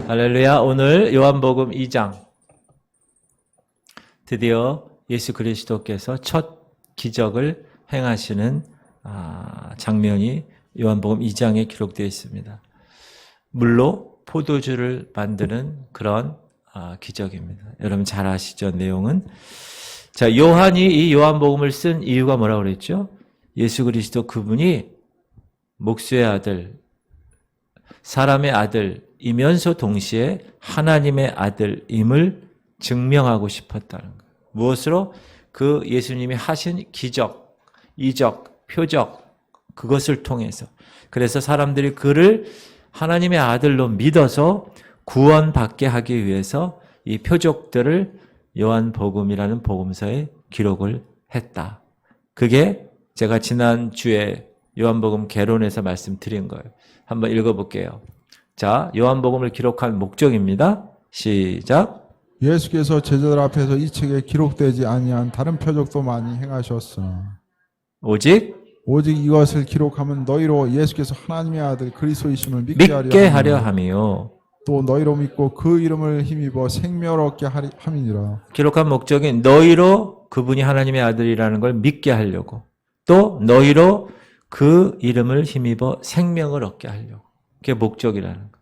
할렐루야. 오늘 요한복음 2장 드디어 예수 그리스도께서 첫 기적을 행하시는 장면이 요한복음 2장에 기록되어 있습니다. 물로 포도주를 만드는 그런 기적입니다. 여러분 잘 아시죠? 내용은. 자, 요한이 이 요한복음을 쓴 이유가 뭐라고 그랬죠? 예수 그리스도 그분이 목수의 아들, 사람의 아들이면서 동시에 하나님의 아들임을 증명하고 싶었다는 거예요. 무엇으로? 그 예수님이 하신 기적, 이적, 표적, 그것을 통해서. 그래서 사람들이 그를 하나님의 아들로 믿어서 구원받게 하기 위해서 이 표적들을 요한복음이라는 복음서에 기록을 했다. 그게 제가 지난주에 요한복음 개론에서 말씀드린 거예요. 한번 읽어볼게요. 자, 요한복음을 기록한 목적입니다. 시작. 예수께서 제자들 앞에서 이 책에 기록되지 아니한 다른 표적도 많이 행하셨어. 오직 이것을 기록하면 너희로 예수께서 하나님의 아들 그리스도이심을 믿게 하려 함이요. 또 너희로 믿고 그 이름을 힘입어 생명을 얻게 함이니라. 기록한 목적이 너희로 그분이 하나님의 아들이라는 걸 믿게 하려고, 또 너희로 그 이름을 힘입어 생명을 얻게 하려고. 그게 목적이라는 거.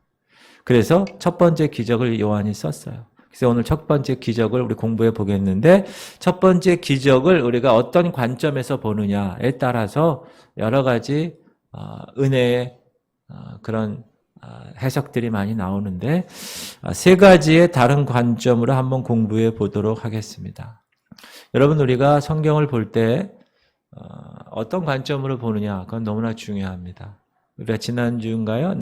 그래서 첫 번째 기적을 요한이 썼어요. 그래서 오늘 첫 번째 기적을 우리 공부해 보겠는데, 첫 번째 기적을 우리가 어떤 관점에서 보느냐에 따라서 여러 가지 은혜의 그런 해석들이 많이 나오는데, 세 가지의 다른 관점으로 한번 공부해 보도록 하겠습니다. 여러분, 우리가 성경을 볼 때 어떤 관점으로 보느냐, 그건 너무나 중요합니다. 우리가 지난주인가요?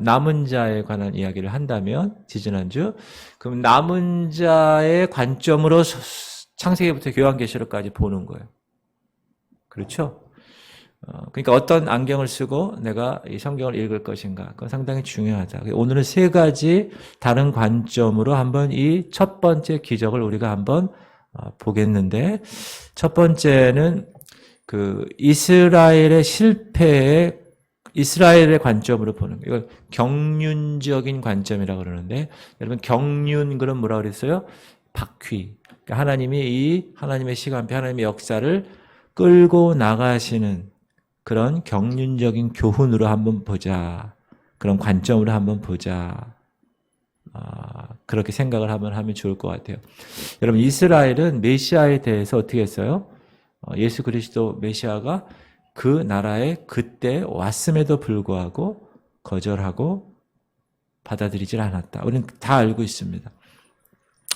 남은 자에 관한 이야기를 한다면, 지지난주. 그럼 남은 자의 관점으로 창세기부터 요한계시록까지 보는 거예요. 그렇죠? 그러니까 어떤 안경을 쓰고 내가 이 성경을 읽을 것인가, 그건 상당히 중요하다. 오늘은 세 가지 다른 관점으로 한번 이 첫 번째 기적을 우리가 한번 보겠는데, 첫 번째는 그 이스라엘의 실패에 이스라엘의 관점으로 보는 거예요. 이걸 경륜적인 관점이라고 그러는데, 여러분 경륜 그럼 뭐라고 그랬어요? 바퀴. 그러니까 하나님이 이 하나님의 시간표, 하나님의 역사를 끌고 나가시는 그런 경륜적인 교훈으로 한번 보자. 그런 관점으로 한번 보자. 그렇게 생각을 한번 하면 좋을 것 같아요. 여러분, 이스라엘은 메시아에 대해서 어떻게 했어요? 예수 그리스도 메시아가 그 나라에 그때 왔음에도 불구하고 거절하고 받아들이질 않았다. 우리는 다 알고 있습니다.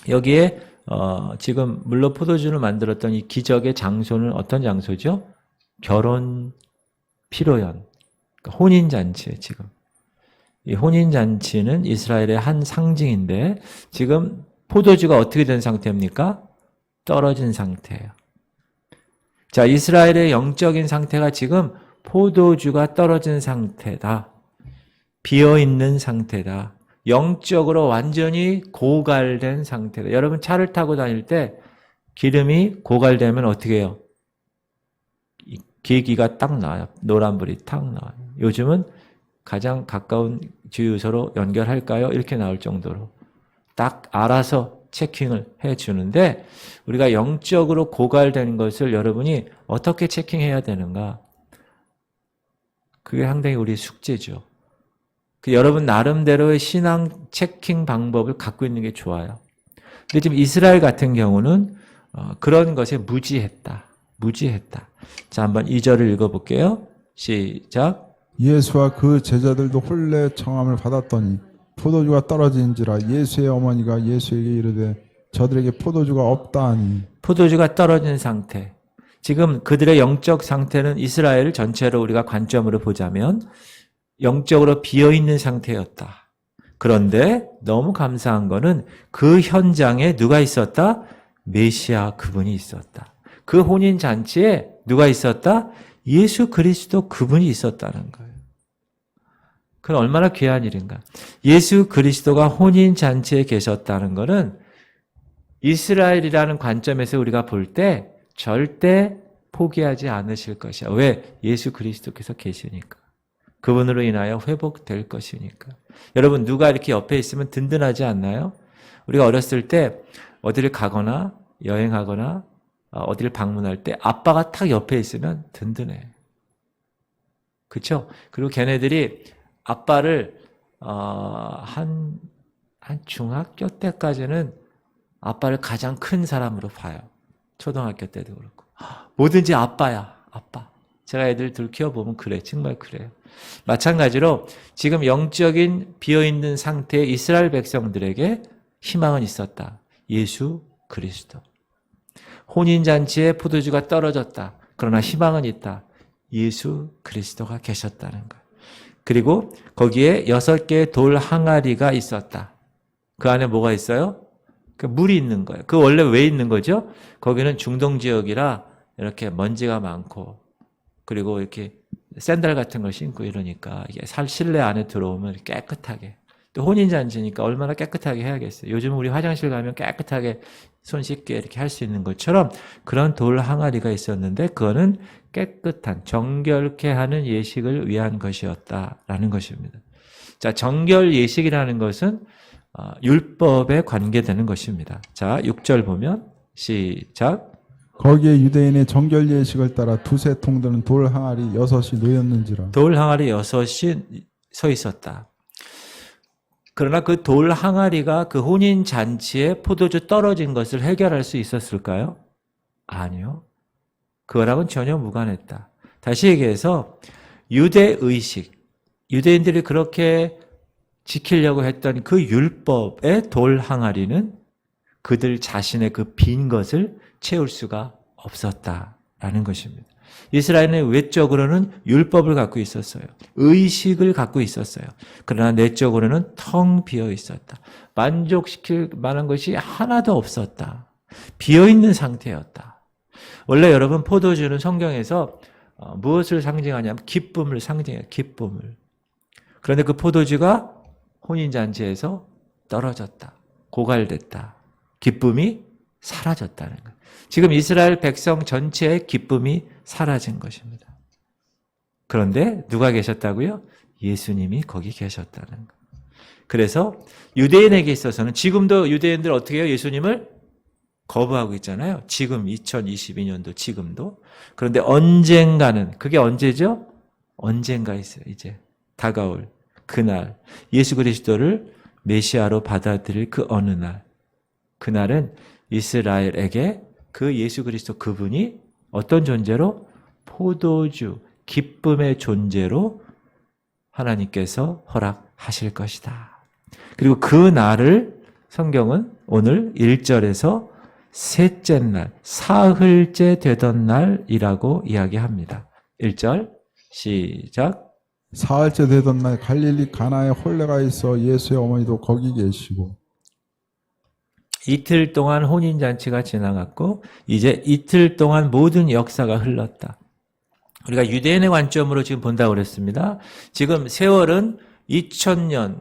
여기에 지금 물로 포도주를 만들었던 이 기적의 장소는 어떤 장소죠? 결혼 피로연, 그러니까 혼인잔치에 지금. 이 혼인잔치는 이스라엘의 한 상징인데, 지금 포도주가 어떻게 된 상태입니까? 떨어진 상태예요. 자, 이스라엘의 영적인 상태가 지금 포도주가 떨어진 상태다. 비어있는 상태다. 영적으로 완전히 고갈된 상태다. 여러분 차를 타고 다닐 때 기름이 고갈되면 어떻게 해요? 계기가 딱 나와요. 노란불이 탁 나와요. 요즘은 가장 가까운 주유소로 연결할까요? 이렇게 나올 정도로 딱 알아서 체킹을 해주는데, 우리가 영적으로 고갈되는 것을 여러분이 어떻게 체킹해야 되는가? 그게 상당히 우리의 숙제죠. 여러분 나름대로의 신앙 체킹 방법을 갖고 있는 게 좋아요. 근데 지금 이스라엘 같은 경우는 그런 것에 무지했다. 자, 한번 2절을 읽어볼게요. 시작. 예수와 그 제자들도 혼례 청함을 받았더니 포도주가 떨어진지라 예수의 어머니가 예수에게 이르되 저들에게 포도주가 없다 하니. 포도주가 떨어진 상태. 지금 그들의 영적 상태는 이스라엘 전체로 우리가 관점으로 보자면 영적으로 비어있는 상태였다. 그런데 너무 감사한 거는 그 현장에 누가 있었다? 메시아 그분이 있었다. 그 혼인잔치에 누가 있었다? 예수 그리스도 그분이 있었다는 거예요. 그건 얼마나 귀한 일인가. 예수 그리스도가 혼인잔치에 계셨다는 것은 이스라엘이라는 관점에서 우리가 볼 때 절대 포기하지 않으실 것이야. 왜? 예수 그리스도께서 계시니까. 그분으로 인하여 회복될 것이니까. 여러분 누가 이렇게 옆에 있으면 든든하지 않나요? 우리가 어렸을 때 어디를 가거나 여행하거나 어디를 방문할 때 아빠가 탁 옆에 있으면 든든해. 그렇죠? 그리고 걔네들이 아빠를 한 중학교 때까지는 아빠를 가장 큰 사람으로 봐요. 초등학교 때도 그렇고. 뭐든지 아빠야, 아빠. 제가 애들 둘 키워보면 그래, 정말 그래요. 마찬가지로 지금 영적인 비어있는 상태의 이스라엘 백성들에게 희망은 있었다. 예수 그리스도. 혼인잔치에 포도주가 떨어졌다. 그러나 희망은 있다. 예수 그리스도가 계셨다는 것. 그리고 거기에 6개의 돌 항아리가 있었다. 그 안에 뭐가 있어요? 그 물이 있는 거예요. 그 원래 왜 있는 거죠? 거기는 중동 지역이라 이렇게 먼지가 많고 그리고 이렇게 샌들 같은 걸 신고 이러니까 이게 실내 안에 들어오면 깨끗하게. 또 혼인잔치니까 얼마나 깨끗하게 해야겠어요. 요즘 우리 화장실 가면 깨끗하게 손 씻게 이렇게 할 수 있는 것처럼 그런 돌 항아리가 있었는데 그거는 깨끗한 정결케 하는 예식을 위한 것이었다라는 것입니다. 자, 정결 예식이라는 것은 율법에 관계되는 것입니다. 자, 6절 보면 시작. 거기에 유대인의 정결 예식을 따라 두세 통 드는 돌 항아리 6이 놓였는지라. 돌 항아리 6이 서 있었다. 그러나 그 돌 항아리가 그 혼인 잔치에 포도주 떨어진 것을 해결할 수 있었을까요? 아니요. 그거랑은 전혀 무관했다. 다시 얘기해서 유대 의식, 유대인들이 그렇게 지키려고 했던 그 율법의 돌 항아리는 그들 자신의 그 빈 것을 채울 수가 없었다라는 것입니다. 이스라엘은 외적으로는 율법을 갖고 있었어요. 의식을 갖고 있었어요. 그러나 내적으로는 텅 비어 있었다. 만족시킬 만한 것이 하나도 없었다. 비어있는 상태였다. 원래 여러분 포도주는 성경에서 무엇을 상징하냐면 기쁨을 상징해요. 기쁨을. 그런데 그 포도주가 혼인잔치에서 떨어졌다. 고갈됐다. 기쁨이 사라졌다는 거예요. 지금 이스라엘 백성 전체의 기쁨이 사라진 것입니다. 그런데 누가 계셨다고요? 예수님이 거기 계셨다는 거예요. 그래서 유대인에게 있어서는 지금도 유대인들 어떻게 해요? 예수님을 거부하고 있잖아요. 지금 2022년도 지금도. 그런데 언젠가는 그게 언제죠? 언젠가 있어요. 이제 다가올 그날 예수 그리스도를 메시아로 받아들일 그 어느 날. 그날은 이스라엘에게 그 예수 그리스도 그분이 어떤 존재로? 포도주, 기쁨의 존재로 하나님께서 허락하실 것이다. 그리고 그 날을 성경은 오늘 1절에서 셋째 날, 사흘째 되던 날이라고 이야기합니다. 1절 시작. 사흘째 되던 날 갈릴리 가나에 혼례가 있어 예수의 어머니도 거기 계시고. 이틀 동안 혼인잔치가 지나갔고 이제 이틀 동안 모든 역사가 흘렀다. 우리가 유대인의 관점으로 지금 본다고 그랬습니다. 지금 세월은 2000년,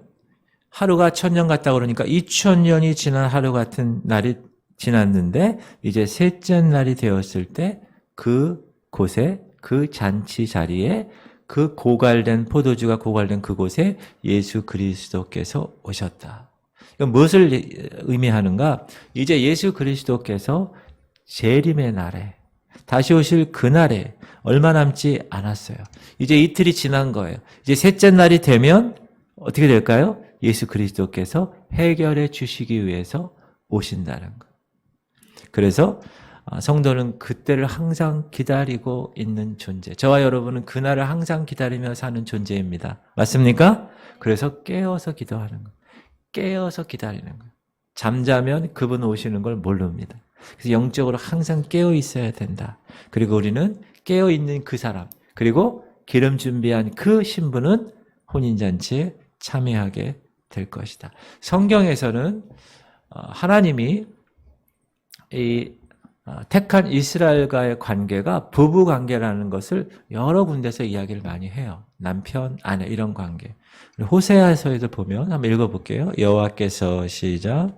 하루가 1000년 같다고 그러니까 2000년이 지난 하루 같은 날이 지났는데 이제 셋째 날이 되었을 때 그 곳에 그 잔치 자리에 그 고갈된 포도주가 고갈된 그곳에 예수 그리스도께서 오셨다. 이건 무엇을 의미하는가? 이제 예수 그리스도께서 재림의 날에 다시 오실 그날에 얼마 남지 않았어요. 이제 이틀이 지난 거예요. 이제 셋째 날이 되면 어떻게 될까요? 예수 그리스도께서 해결해 주시기 위해서 오신다는 거. 그래서 성도는 그때를 항상 기다리고 있는 존재. 저와 여러분은 그날을 항상 기다리며 사는 존재입니다. 맞습니까? 그래서 깨어서 기도하는 거. 깨어서 기다리는 거예요. 잠자면 그분 오시는 걸 모릅니다. 그래서 영적으로 항상 깨어 있어야 된다. 그리고 우리는 깨어 있는 그 사람, 그리고 기름 준비한 그 신부는 혼인잔치에 참여하게 될 것이다. 성경에서는 하나님이 이 택한 이스라엘과의 관계가 부부 관계라는 것을 여러 군데서 이야기를 많이 해요. 남편, 아내 이런 관계. 호세아서에도 보면 한번 읽어볼게요. 여호와께서 시작.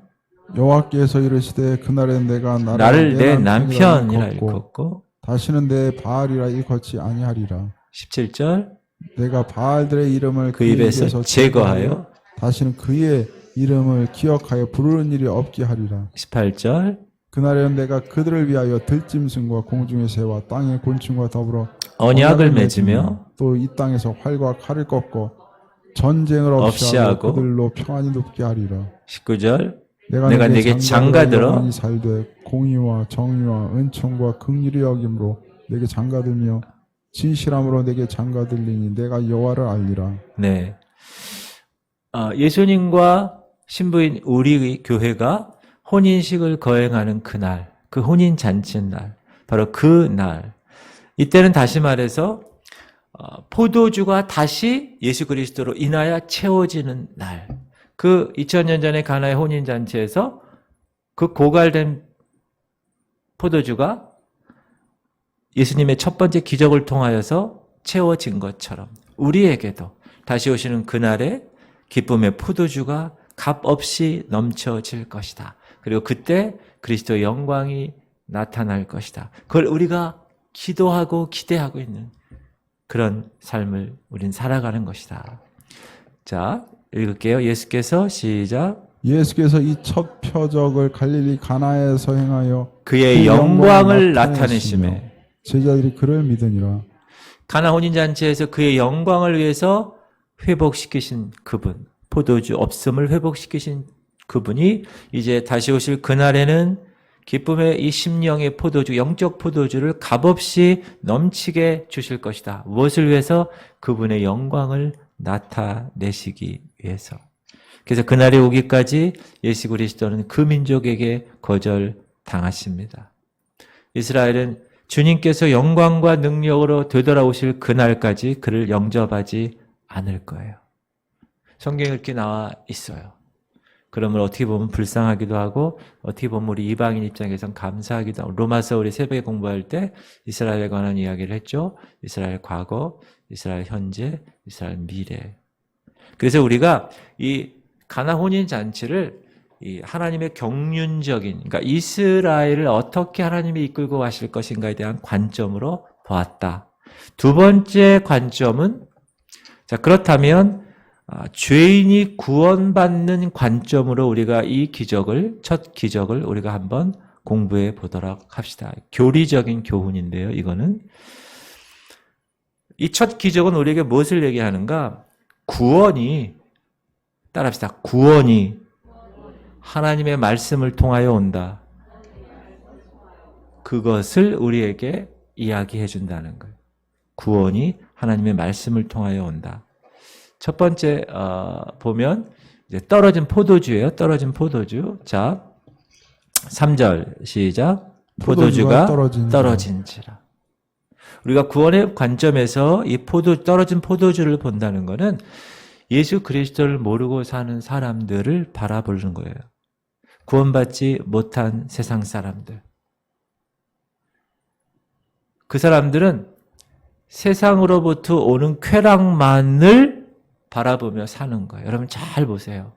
여호와께서 이르시되 그날에 내가 나를 내 남편이라 일컫고 다시는 내 바알이라 일컫지 아니하리라. 17절 내가 바알들의 이름을 그 입에서 제거하여 다시는 그의 이름을 기억하여 부르는 일이 없게 하리라. 18절 그날에는 내가 그들을 위하여 들짐승과 공중의 새와 땅의 곤충과 더불어 언약을 맺으며 또 이 땅에서 활과 칼을 꺾고 전쟁을 없이 하고 그들로 평안이 높게 하리라. 19절 내가 네게 장가들어 영원히 살되 공의와 정의와 은총과 긍휼히 여김으로 내게 장가들며 진실함으로 내게 장가들리니 내가 여호와를 알리라. 네. 예수님과 신부인 우리 교회가 혼인식을 거행하는 그날, 그 혼인 잔치 날, 바로 그 날. 이때는 다시 말해서 포도주가 다시 예수 그리스도로 인하여 채워지는 날. 그 2000년 전에 가나의 혼인 잔치에서 그 고갈된 포도주가 예수님의 첫 번째 기적을 통하여서 채워진 것처럼 우리에게도 다시 오시는 그날에 기쁨의 포도주가 값없이 넘쳐질 것이다. 그리고 그때 그리스도의 영광이 나타날 것이다. 그걸 우리가 기도하고 기대하고 있는 그런 삶을 우린 살아가는 것이다. 자, 읽을게요. 예수께서 시작. 예수께서 이 첫 표적을 갈릴리 가나에서 행하여 그의 영광을 나타내시매 제자들이 그를 믿으니라. 가나 혼인잔치에서 그의 영광을 위해서 회복시키신 그분, 포도주 없음을 회복시키신 그분이 이제 다시 오실 그날에는 기쁨의 이 심령의 포도주, 영적 포도주를 값없이 넘치게 주실 것이다. 무엇을 위해서? 그분의 영광을 나타내시기 위해서. 그래서 그날이 오기까지 예수 그리스도는 그 민족에게 거절당하십니다. 이스라엘은 주님께서 영광과 능력으로 되돌아오실 그날까지 그를 영접하지 않을 거예요. 성경에 이렇게 나와 있어요. 그러면 어떻게 보면 불쌍하기도 하고 어떻게 보면 우리 이방인 입장에선 감사하기도 하고 로마서 우리 새벽에 공부할 때 이스라엘에 관한 이야기를 했죠. 이스라엘 과거, 이스라엘 현재, 이스라엘 미래. 그래서 우리가 이 가나 혼인 잔치를 이 하나님의 경륜적인, 그러니까 이스라엘을 어떻게 하나님이 이끌고 가실 것인가에 대한 관점으로 보았다. 두 번째 관점은, 자, 그렇다면 죄인이 구원받는 관점으로 우리가 이 기적을, 첫 기적을 우리가 한번 공부해 보도록 합시다. 교리적인 교훈인데요, 이거는. 이 첫 기적은 우리에게 무엇을 얘기하는가? 구원이, 따라합시다. 구원이 하나님의 말씀을 통하여 온다. 그것을 우리에게 이야기해 준다는 거예요. 구원이 하나님의 말씀을 통하여 온다. 첫 번째 보면 이제 떨어진 포도주예요. 떨어진 포도주. 자, 3절 시작. 포도주가 떨어진지라. 우리가 구원의 관점에서 이 떨어진 포도주를 본다는 것은 예수 그리스도를 모르고 사는 사람들을 바라보는 거예요. 구원받지 못한 세상 사람들. 그 사람들은 세상으로부터 오는 쾌락만을 바라보며 사는 거예요. 여러분 잘 보세요.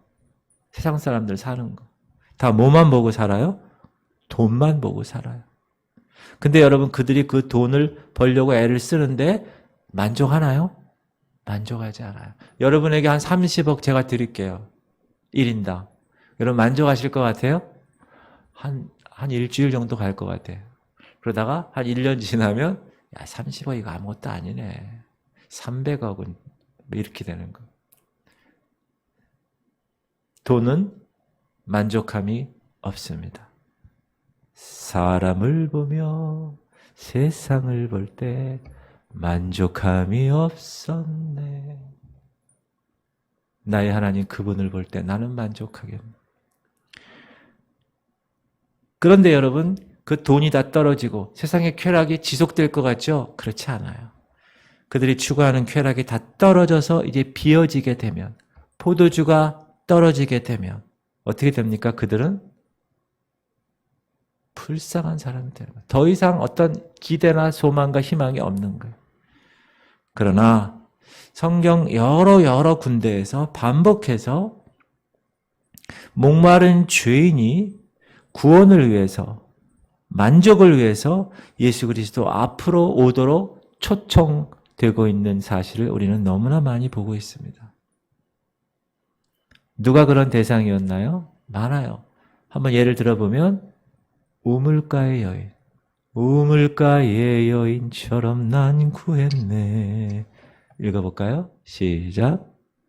세상 사람들 사는 거. 다 뭐만 보고 살아요? 돈만 보고 살아요. 근데 여러분 그들이 그 돈을 벌려고 애를 쓰는데 만족하나요? 만족하지 않아요. 여러분에게 한 30억 제가 드릴게요. 1인당. 여러분 만족하실 것 같아요? 한 일주일 정도 갈 것 같아요. 그러다가 한 1년 지나면 야 30억 이거 아무것도 아니네. 300억은 이렇게 되는 거. 돈은 만족함이 없습니다. 사람을 보며 세상을 볼 때 만족함이 없었네. 나의 하나님 그분을 볼 때 나는 만족하겠네. 그런데 여러분 그 돈이 다 떨어지고 세상의 쾌락이 지속될 것 같죠? 그렇지 않아요. 그들이 추구하는 쾌락이 다 떨어져서 이제 비어지게 되면, 포도주가 떨어지게 되면 어떻게 됩니까? 그들은 불쌍한 사람이 되는 거예요. 더 이상 어떤 기대나 소망과 희망이 없는 거예요. 그러나 성경 여러 군데에서 반복해서 목마른 죄인이 구원을 위해서, 만족을 위해서 예수 그리스도 앞으로 오도록 되고 있는 사실을 우리는 너무나 많이 보고 있습니다. 누가 그런 대상이었나요? 많아요. 한번 예를 들어보면 우물가의 여인. 우물가의 여인처럼 난 구했네. 읽어볼까요? 시작.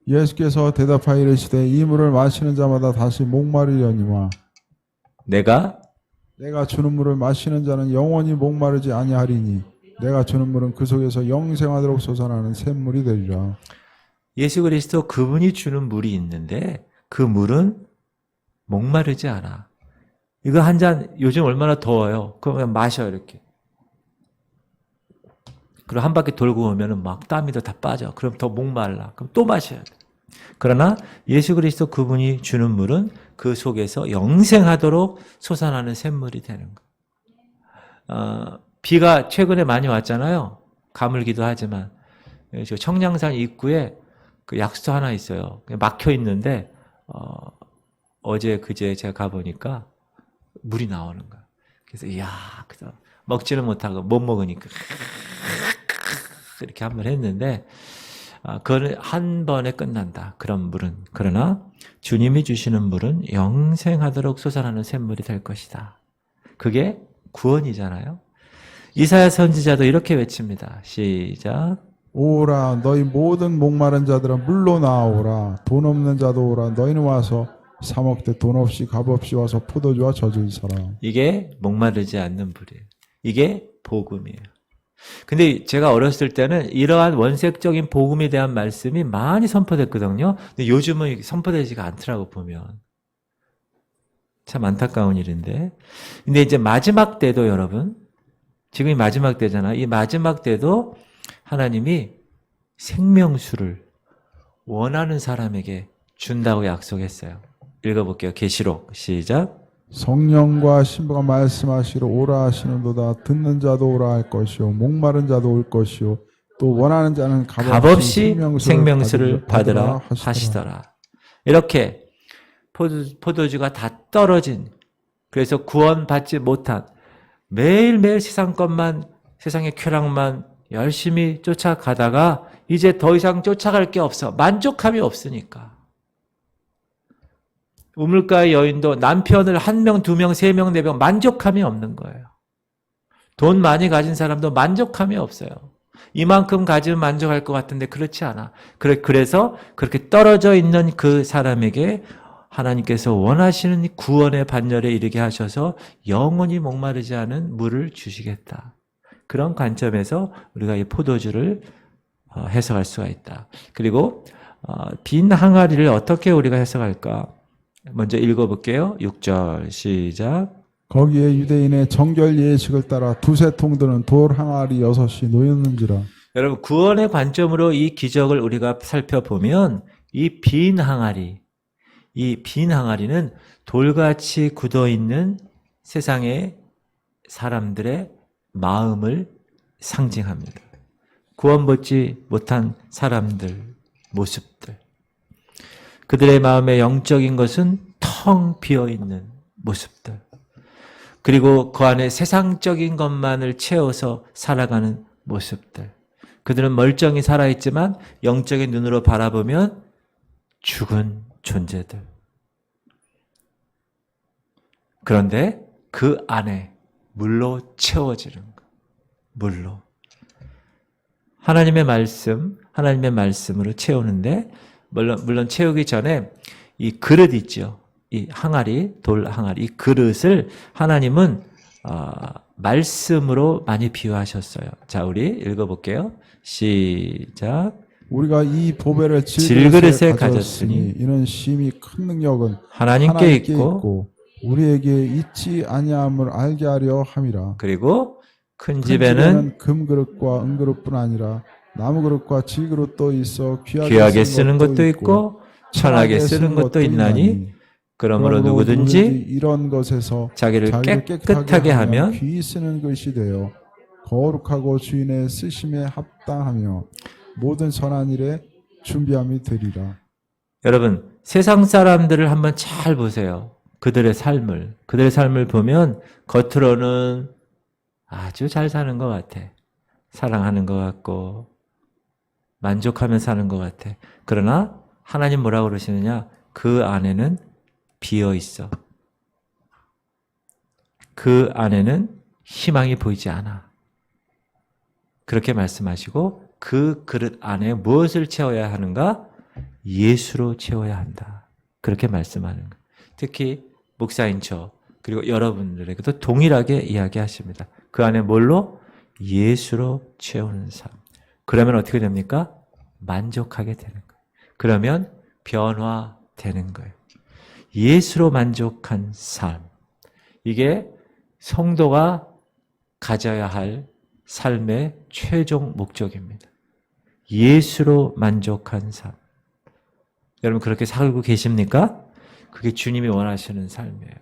예수께서 대답하여 이르시되 이 물을 마시는 자마다 다시 목마르려니와 내가 주는 물을 마시는 자는 영원히 목마르지 아니하리니 내가 주는 물은 그 속에서 영생하도록 솟아나는 샘물이 되리라. 예수 그리스도 그분이 주는 물이 있는데 그 물은 목마르지 않아. 이거 한 잔 요즘 얼마나 더워요. 그러면 마셔 이렇게. 그리고 한 바퀴 돌고 오면은 막 땀이 다 빠져. 그럼 더 목말라. 그럼 또 마셔야 돼. 그러나 예수 그리스도 그분이 주는 물은 그 속에서 영생하도록 솟아나는 샘물이 되는 거예요. 비가 최근에 많이 왔잖아요. 가물기도 하지만 청량산 입구에 그 약수터 하나 있어요. 막혀 있는데 어제 그제 제가 가보니까 물이 나오는 거야. 그래서 이야, 먹지는 못하고 못 먹으니까 이렇게 한번 했는데 그거는 한 번에 끝난다. 그런 물은. 그러나 주님이 주시는 물은 영생하도록 솟아나는 샘물이 될 것이다. 그게 구원이잖아요. 이사야 선지자도 이렇게 외칩니다. 시작. 오라 너희 모든 목마른 자들아 물로 나오라. 돈 없는 자도 오라. 너희는 와서 사 먹되 돈 없이 값 없이 와서 포도주와 젖을 사라. 이게 목마르지 않는 물이에요. 이게 복음이에요. 근데 제가 어렸을 때는 이러한 원색적인 복음에 대한 말씀이 많이 선포됐거든요. 근데 요즘은 선포되지가 않더라고 보면. 참 안타까운 일인데. 근데 이제 마지막 때도 여러분, 지금이 마지막 때잖아요. 이 마지막 때도 하나님이 생명수를 원하는 사람에게 준다고 약속했어요. 읽어볼게요. 계시록 시작. 성령과 신부가 말씀하시러 오라 하시는도다. 듣는 자도 오라 할 것이요 목마른 자도 올 것이요 또 원하는 자는 값없이 생명수를 받으라 하시더라. 이렇게 포도주가 다 떨어진, 그래서 구원받지 못한, 매일매일 세상 것만, 세상의 쾌락만 열심히 쫓아가다가 이제 더 이상 쫓아갈 게 없어. 만족함이 없으니까. 우물가의 여인도 남편을 1명, 2명, 3명, 4명 만족함이 없는 거예요. 돈 많이 가진 사람도 만족함이 없어요. 이만큼 가지면 만족할 것 같은데 그렇지 않아. 그래서 그렇게 떨어져 있는 그 사람에게 하나님께서 원하시는 구원의 반열에 이르게 하셔서 영원히 목마르지 않은 물을 주시겠다. 그런 관점에서 우리가 이 포도주를 해석할 수가 있다. 그리고 빈 항아리를 어떻게 우리가 해석할까? 먼저 읽어볼게요. 6절 시작. 거기에 유대인의 정결 예식을 따라 두세 통 드는 돌 항아리 6이 놓였는지라. 여러분 구원의 관점으로 이 기적을 우리가 살펴보면 이 빈 항아리는 돌같이 굳어있는 세상의 사람들의 마음을 상징합니다. 구원받지 못한 사람들 모습들. 그들의 마음의 영적인 것은 텅 비어있는 모습들. 그리고 그 안에 세상적인 것만을 채워서 살아가는 모습들. 그들은 멀쩡히 살아있지만 영적인 눈으로 바라보면 죽은 존재들. 그런데 그 안에 물로 채워지는 것. 물로. 하나님의 말씀으로 채우는데 물론 채우기 전에 이 그릇 있죠. 이 항아리, 돌 항아리, 이 그릇을 하나님은 말씀으로 많이 비유하셨어요. 자, 우리 읽어볼게요. 시작. 우리가 이 보배를 질그릇에 가졌으니 이는 심히 큰 능력은 하나님께 있고 우리에게 있지 아니함을 알게 하려 함이라. 그리고 큰 집에는 금그릇과 은그릇뿐 아니라 나무그릇과 질그릇도 있어 귀하게 쓰는 것도 있고 천하게 쓰는 것도 있나니 그러므로 누구든지 이런 것에서 자기를 깨끗하게 하면 귀히 쓰는 것이 되어 거룩하고 주인의 쓰심에 합당하며 모든 선한 일에 준비함이 되리라. 여러분 세상 사람들을 한번 잘 보세요. 그들의 삶을 보면 겉으로는 아주 잘 사는 것 같아. 사랑하는 것 같고 만족하며 사는 것 같아. 그러나 하나님 뭐라고 그러시느냐? 그 안에는 비어 있어. 그 안에는 희망이 보이지 않아. 그렇게 말씀하시고 그 그릇 안에 무엇을 채워야 하는가? 예수로 채워야 한다. 그렇게 말씀하는 거예요. 특히 목사인 저 그리고 여러분들에게도 동일하게 이야기하십니다. 그 안에 뭘로? 예수로 채우는 삶. 그러면 어떻게 됩니까? 만족하게 되는 거예요. 그러면 변화되는 거예요. 예수로 만족한 삶. 이게 성도가 가져야 할 삶의 최종 목적입니다. 예수로 만족한 삶. 여러분 그렇게 살고 계십니까? 그게 주님이 원하시는 삶이에요.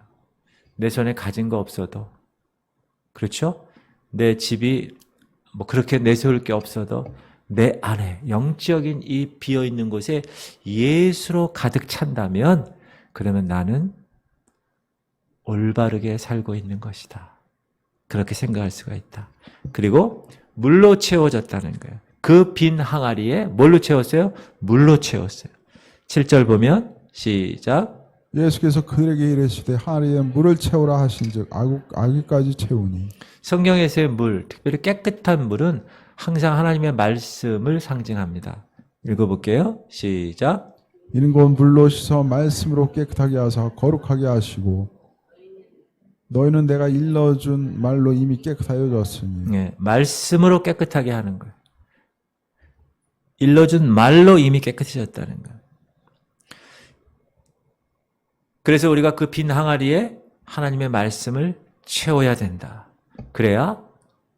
내 손에 가진 거 없어도, 그렇죠? 내 집이 뭐 그렇게 내세울 게 없어도 내 안에 영적인 이 비어있는 곳에 예수로 가득 찬다면 그러면 나는 올바르게 살고 있는 것이다. 그렇게 생각할 수가 있다. 그리고 물로 채워졌다는 거예요. 그 빈 항아리에 뭘로 채웠어요? 물로 채웠어요. 7절 보면 시작. 예수께서 그들에게 이르시되 항아리에 물을 채우라 하신즉 아귀까지 채우니. 성경에서의 물, 특별히 깨끗한 물은 항상 하나님의 말씀을 상징합니다. 읽어볼게요. 시작. 이는 곧 물로 씻어 말씀으로 깨끗하게 하사 거룩하게 하시고 너희는 내가 일러준 말로 이미 깨끗하여졌으니. 네, 말씀으로 깨끗하게 하는 거예요. 일러준 말로 이미 깨끗해졌다는 거예요. 그래서 우리가 그 빈 항아리에 하나님의 말씀을 채워야 된다. 그래야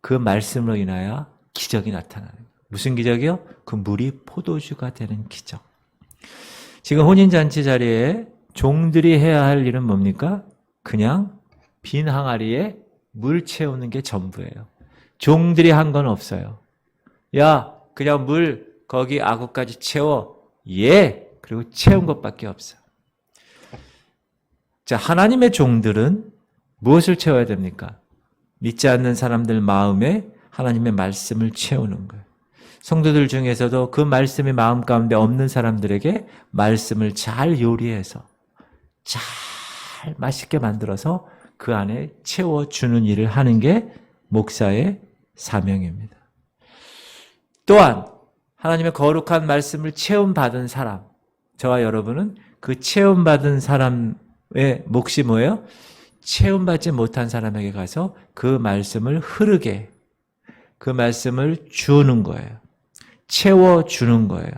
그 말씀으로 인하여 기적이 나타나는 거예요. 무슨 기적이요? 그 물이 포도주가 되는 기적. 지금 혼인잔치 자리에 종들이 해야 할 일은 뭡니까? 그냥 빈 항아리에 물 채우는 게 전부예요. 종들이 한 건 없어요. 야, 그냥 물 거기 아구까지 채워. 예. 그리고 채운 것밖에 없어. 자, 하나님의 종들은 무엇을 채워야 됩니까? 믿지 않는 사람들 마음에 하나님의 말씀을 채우는 거예요. 성도들 중에서도 그 말씀이 마음 가운데 없는 사람들에게 말씀을 잘 요리해서 잘 맛있게 만들어서 그 안에 채워주는 일을 하는 게 목사의 사명입니다. 또한 하나님의 거룩한 말씀을 체험받은 사람, 저와 여러분은 그 체험받은 사람의 몫이 뭐예요? 체험받지 못한 사람에게 가서 그 말씀을 흐르게, 그 말씀을 주는 거예요. 채워주는 거예요.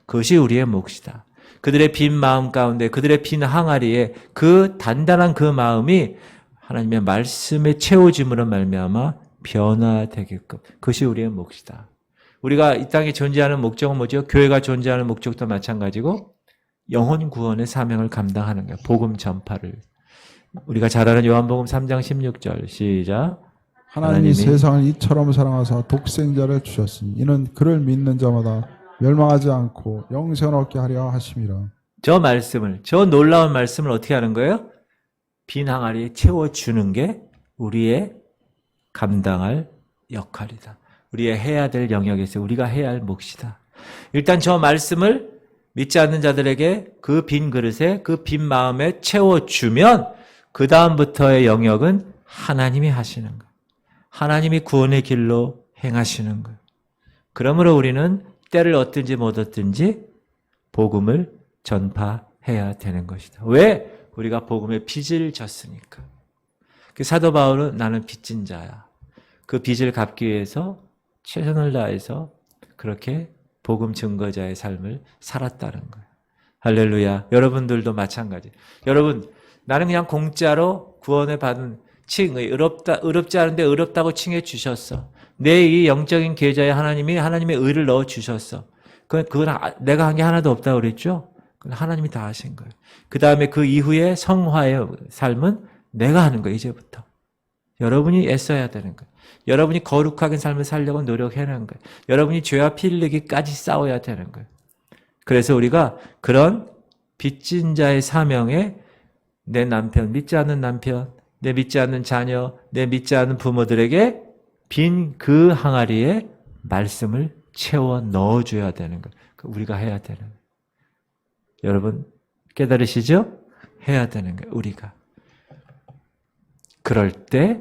그것이 우리의 몫이다. 그들의 빈 마음 가운데, 그들의 빈 항아리에 그 단단한 그 마음이 하나님의 말씀에 채워짐으로 말미암아 변화되게끔, 그것이 우리의 몫이다. 우리가 이 땅에 존재하는 목적은 뭐죠? 교회가 존재하는 목적도 마찬가지고 영혼 구원의 사명을 감당하는 거예요. 복음 전파를. 우리가 잘 아는 요한복음 3장 16절 시작. 하나님이 세상을 이처럼 사랑하사 독생자를 주셨으니 이는 그를 믿는 자마다 멸망하지 않고 영생을 얻게 하려 하심이라. 저 말씀을, 저 놀라운 말씀을 어떻게 하는 거예요? 빈 항아리에 채워주는 게 우리의 감당할 역할이다. 우리의 해야 될 영역에서 우리가 해야 할 몫이다. 일단 저 말씀을 믿지 않는 자들에게 그 빈 그릇에, 그 빈 마음에 채워주면 그 다음부터의 영역은 하나님이 하시는 거예요. 하나님이 구원의 길로 행하시는 거예요. 그러므로 우리는 때를 얻든지 못 얻든지 복음을 전파해야 되는 것이다. 왜? 우리가 복음의 빚을 졌으니까. 그 사도 바울은 나는 빚진 자야. 그 빚을 갚기 위해서 최선을 다해서 그렇게 복음 증거자의 삶을 살았다는 거예요. 할렐루야. 여러분들도 마찬가지. 여러분, 나는 그냥 공짜로 구원을 받은 의롭지 않은데 의롭다고 칭해 주셨어. 내 이 영적인 계좌에 하나님이 하나님의 의를 넣어 주셨어. 그건 내가 한 게 하나도 없다고 그랬죠? 그건 하나님이 다 하신 거예요. 그 다음에 그 이후에 성화의 삶은 내가 하는 거예요, 이제부터. 여러분이 애써야 되는 거예요. 여러분이 거룩하게 삶을 살려고 노력해내는 거예요. 여러분이 죄와 피 흘리기까지 싸워야 되는 거예요. 그래서 우리가 그런 빚진 자의 사명에 내 남편, 믿지 않는 남편, 내 믿지 않는 자녀, 내 믿지 않는 부모들에게 빈 그 항아리에 말씀을 채워 넣어줘야 되는 거. 우리가 해야 되는 거예요. 여러분 깨달으시죠? 해야 되는 거예요. 우리가. 그럴 때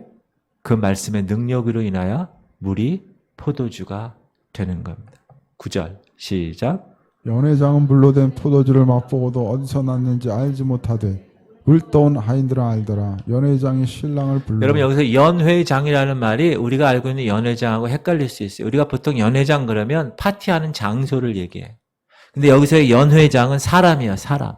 그 말씀의 능력으로 인하여 물이 포도주가 되는 겁니다. 9절 시작. 연회장은 물로 된 포도주를 맛보고도 어디서 났는지 알지 못하되 물떠온 하인들은 알더라. 연회장이 신랑을 불러. 여러분 여기서 연회장이라는 말이 우리가 알고 있는 연회장하고 헷갈릴 수 있어요. 우리가 보통 연회장 그러면 파티하는 장소를 얘기해. 근데 여기서의 연회장은 사람이야, 사람.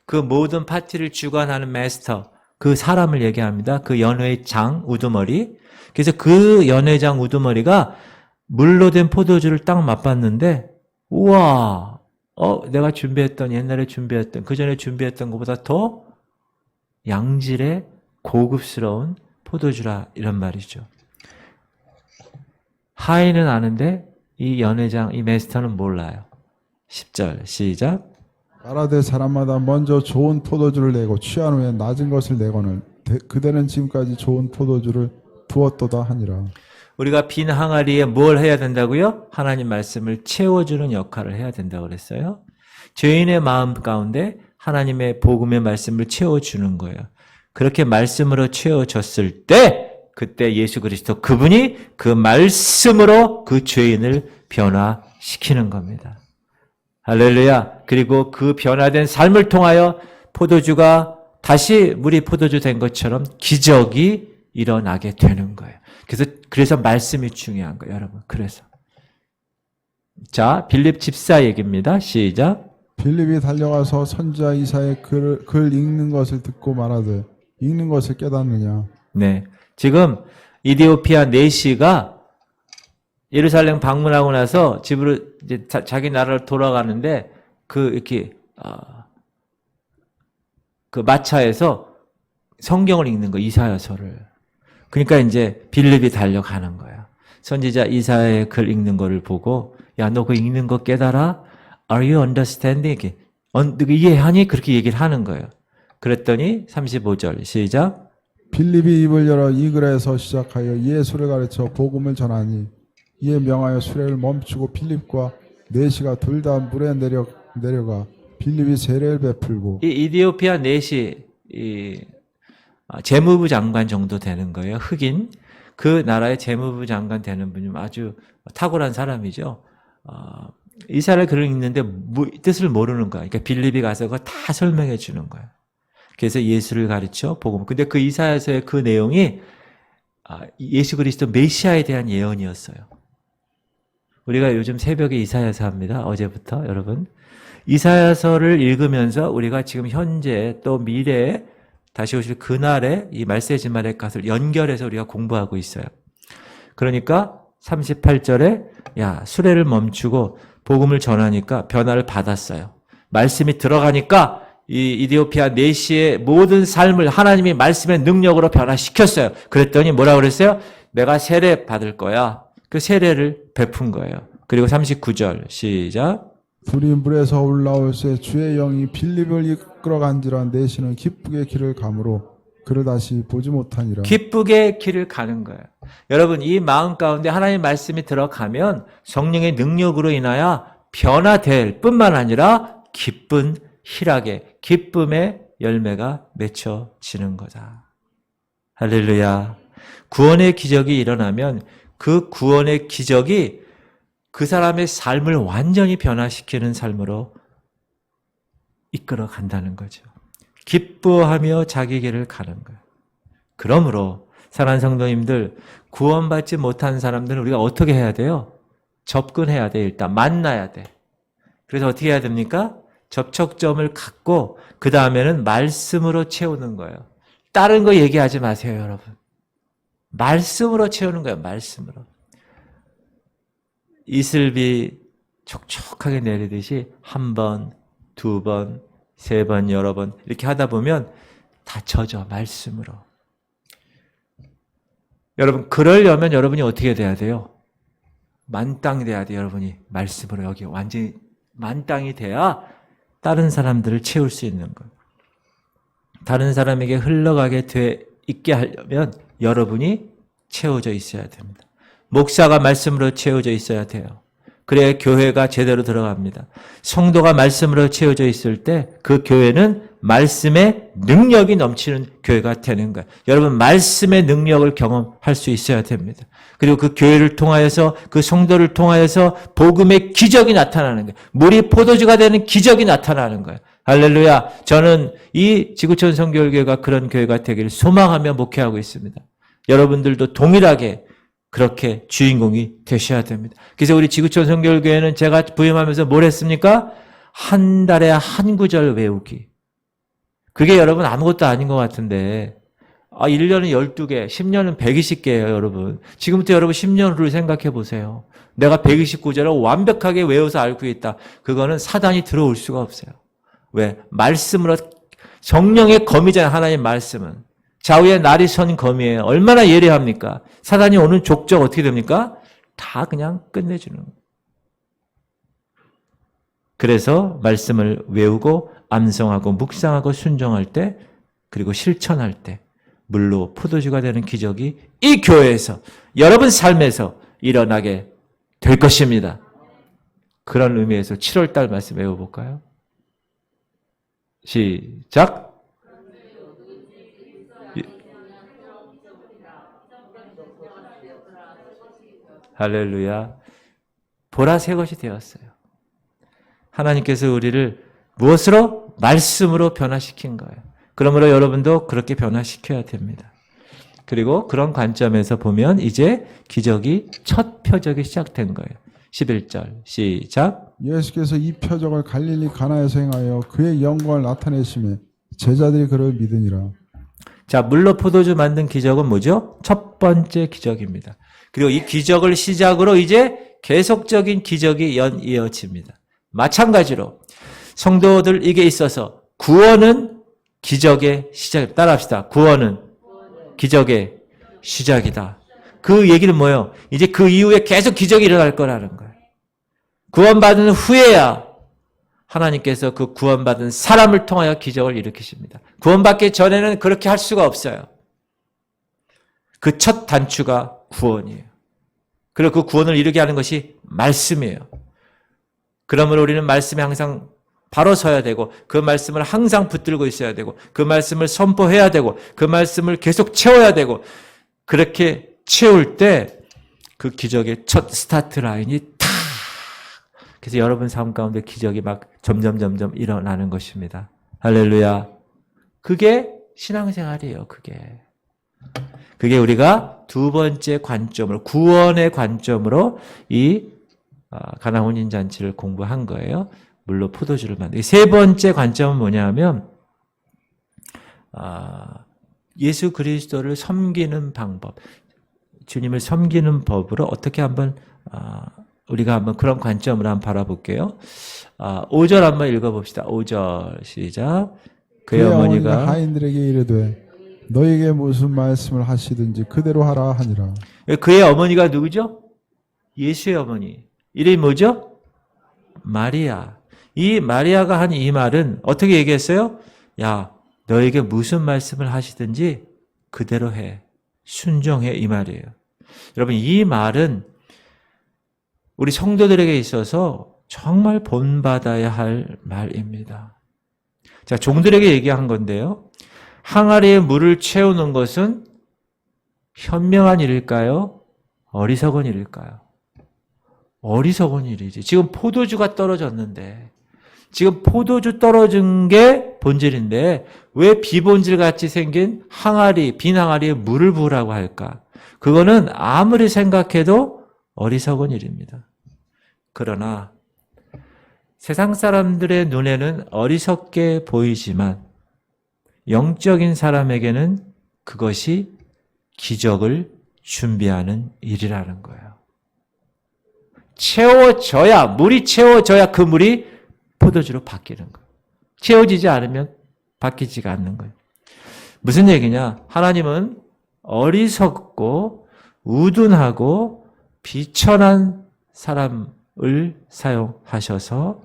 그 모든 파티를 주관하는 마스터, 그 사람을 얘기합니다. 그 연회장 우두머리. 그래서 그 연회장 우두머리가 물로 된 포도주를 딱 맛봤는데, 우와, 내가 준비했던, 옛날에 준비했던, 그 전에 준비했던 것보다 더 양질의 고급스러운 포도주라, 이런 말이죠. 하인은 아는데, 이 연회장, 이 마스터는 몰라요. 10절, 시작. 말하되 사람마다 먼저 좋은 포도주를 내고 취한 후에 낮은 것을 내거늘 그대는 지금까지 좋은 포도주를 부었도다 하니라. 우리가 빈 항아리에 뭘 해야 된다고요? 하나님 말씀을 채워주는 역할을 해야 된다고 그랬어요. 죄인의 마음 가운데 하나님의 복음의 말씀을 채워주는 거예요. 그렇게 말씀으로 채워졌을 때 그때 예수 그리스도 그분이 그 말씀으로 그 죄인을 변화시키는 겁니다. 할렐루야. 그리고 그 변화된 삶을 통하여 포도주가 다시 물이 포도주 된 것처럼 기적이 일어나게 되는 거예요. 그래서 말씀이 중요한 거예요, 여러분. 그래서. 자, 빌립 집사 얘기입니다. 시작. 빌립이 달려가서 선지자 이사의 글 읽는 것을 듣고 말하되 읽는 것을 깨닫느냐. 네. 지금 이디오피아 네시가 예루살렘 방문하고 나서 집으로 이제 자기 나라로 돌아가는데 이렇게 그 마차에서 성경을 읽는 거, 이사야서를. 그러니까 이제 빌립이 달려가는 거야. 선지자 이사야의 글 읽는 거를 보고, 야, 너 그 읽는 거 깨달아? Are you understanding? 이해하니? 그렇게 얘기를 하는 거예요. 그랬더니 35절 시작. 빌립이 입을 열어 이 글에서 시작하여 이에 수레 가르쳐 복음을 전하니 이에 명하여 수레를 멈추고 빌립과 네시가 둘 다 물에 내려가 빌립이 세례를 베풀고. 이 이디오피아 네시 재무부 장관 정도 되는 거예요. 흑인. 그 나라의 재무부 장관 되는 분이 아주 탁월한 사람이죠. 이사야의 글을 읽는데 뜻을 모르는 거야. 그러니까 빌립이 가서 그거 다 설명해 주는 거야. 그래서 예수를 가르쳐 복음. 근데 그 이사야서의 그 내용이 예수 그리스도 메시아에 대한 예언이었어요. 우리가 요즘 새벽에 이사야서 합니다. 어제부터 여러분. 이사야서를 읽으면서 우리가 지금 현재 또 미래에 다시 오실 그날에 이 말세지 말의 것을 연결해서 우리가 공부하고 있어요. 그러니까 38절에 야, 수레를 멈추고 복음을 전하니까 변화를 받았어요. 말씀이 들어가니까 이 이디오피아 네시의 모든 삶을 하나님이 말씀의 능력으로 변화시켰어요. 그랬더니 뭐라 그랬어요? 내가 세례 받을 거야. 그 세례를 베푼 거예요. 그리고 39절 시작. 둘이 물에서 올라올 새 주의 영이 빌립을 이끌어간지라 네시는 기쁘게 길을 가므로 그를 다시 보지 못하니라. 기쁘게 길을 가는 거예요. 여러분 이 마음 가운데 하나님의 말씀이 들어가면 성령의 능력으로 인하여 변화될 뿐만 아니라 기쁜 희락의 기쁨의 열매가 맺혀지는 거다. 할렐루야. 구원의 기적이 일어나면 그 구원의 기적이 그 사람의 삶을 완전히 변화시키는 삶으로 이끌어 간다는 거죠. 기뻐하며 자기 길을 가는 거예요. 그러므로 사랑하는 성도님들, 구원받지 못한 사람들은 우리가 어떻게 해야 돼요? 접근해야 돼. 일단 만나야 돼. 그래서 어떻게 해야 됩니까? 접촉점을 갖고 그 다음에는 말씀으로 채우는 거예요. 다른 거 얘기하지 마세요, 여러분. 말씀으로 채우는 거예요. 말씀으로. 이슬비 촉촉하게 내리듯이 한 번, 두 번, 세 번, 여러 번 이렇게 하다 보면 다 젖어. 말씀으로. 여러분 그러려면 여러분이 어떻게 돼야 돼요? 만땅이 돼야 돼요. 여러분이 말씀으로 여기 완전히 만땅이 돼야 다른 사람들을 채울 수 있는 거예요. 다른 사람에게 흘러가게 있게 하려면 여러분이 채워져 있어야 됩니다. 목사가 말씀으로 채워져 있어야 돼요. 그래야 교회가 제대로 들어갑니다. 성도가 말씀으로 채워져 있을 때 그 교회는 말씀의 능력이 넘치는 교회가 되는 거예요. 여러분 말씀의 능력을 경험할 수 있어야 됩니다. 그리고 그 교회를 통하여서 그 성도를 통하여서 복음의 기적이 나타나는 거예요. 물이 포도주가 되는 기적이 나타나는 거예요. 할렐루야. 저는 이 지구촌 성결교회가 그런 교회가 되기를 소망하며 목회하고 있습니다. 여러분들도 동일하게 그렇게 주인공이 되셔야 됩니다. 그래서 우리 지구촌 성결교회는 제가 부임하면서 뭘 했습니까? 한 달에 한 구절 외우기. 그게 여러분 아무것도 아닌 것 같은데 1년은 12개, 10년은 120개예요, 여러분. 지금부터 여러분 10년 후를 생각해 보세요. 내가 129절을 완벽하게 외워서 알고 있다. 그거는 사단이 들어올 수가 없어요. 왜? 말씀으로 성령의 검이잖아요, 하나님 말씀은. 좌우에 날이 선 검이에요. 얼마나 예리합니까? 사단이 오는 족적 어떻게 됩니까? 다 그냥 끝내주는 거예요. 그래서 말씀을 외우고 암송하고 묵상하고 순종할 때 그리고 실천할 때 물로 포도주가 되는 기적이 이 교회에서 여러분 삶에서 일어나게 될 것입니다. 그런 의미에서 7월달 말씀 외워볼까요? 시작. 할렐루야. 보라새 것이 되었어요. 하나님께서 우리를 무엇으로? 말씀으로 변화시킨 거예요. 그러므로 여러분도 그렇게 변화시켜야 됩니다. 그리고 그런 관점에서 보면 이제 기적이 첫 표적이 시작된 거예요. 11절 시작. 예수께서 이 표적을 갈릴리 가나에서 행하여 그의 영광을 나타내심에 제자들이 그를 믿으니라. 자, 물로 포도주 만든 기적은 뭐죠? 첫 번째 기적입니다. 그리고 이 기적을 시작으로 이제 계속적인 기적이 이어집니다. 마찬가지로 성도들에게 있어서 구원은 기적의 시작. 따라합시다. 구원은 기적의 시작이다. 그 얘기는 뭐예요? 이제 그 이후에 계속 기적이 일어날 거라는 거예요. 구원받은 후에야 하나님께서 그 구원받은 사람을 통하여 기적을 일으키십니다. 구원받기 전에는 그렇게 할 수가 없어요. 그 첫 단추가 구원이에요. 그리고 그 구원을 이루게 하는 것이 말씀이에요. 그러므로 우리는 말씀에 항상 바로 서야 되고 그 말씀을 항상 붙들고 있어야 되고 그 말씀을 선포해야 되고 그 말씀을 계속 채워야 되고 그렇게 채울 때 그 기적의 첫 스타트 라인이 탁! 그래서 여러분 삶 가운데 기적이 막 점점 일어나는 것입니다. 할렐루야. 그게 신앙생활이에요. 그게 우리가 두 번째 관점으로 구원의 관점으로 이 가나 혼인잔치를 공부한 거예요. 물로 포도주를 만들기. 세 번째 관점은 뭐냐면 예수 그리스도를 섬기는 방법, 주님을 섬기는 법으로 어떻게 한번 우리가 한번 그런 관점으로 한번 바라볼게요. 5절 한번 읽어봅시다. 5절 시작. 그의 어머니가 하인들에게 이르되 너에게 무슨 말씀을 하시든지 그대로 하라 하니라. 그의 어머니가 누구죠? 예수의 어머니. 이름이 뭐죠? 마리아. 이 마리아가 한 이 말은 어떻게 얘기했어요? 야, 너에게 무슨 말씀을 하시든지 그대로 해. 순종해. 이 말이에요. 여러분, 이 말은 우리 성도들에게 있어서 정말 본받아야 할 말입니다. 자, 종들에게 얘기한 건데요. 항아리에 물을 채우는 것은 현명한 일일까요? 어리석은 일일까요? 어리석은 일이지. 지금 포도주가 떨어졌는데, 지금 포도주 떨어진 게 본질인데 왜 비본질 같이 생긴 항아리, 빈 항아리에 물을 부으라고 할까? 그거는 아무리 생각해도 어리석은 일입니다. 그러나 세상 사람들의 눈에는 어리석게 보이지만 영적인 사람에게는 그것이 기적을 준비하는 일이라는 거예요. 채워져야, 물이 채워져야 그 물이 포도주로 바뀌는 거예요. 채워지지 않으면 바뀌지가 않는 거예요. 무슨 얘기냐? 하나님은 어리석고 우둔하고 비천한 사람을 사용하셔서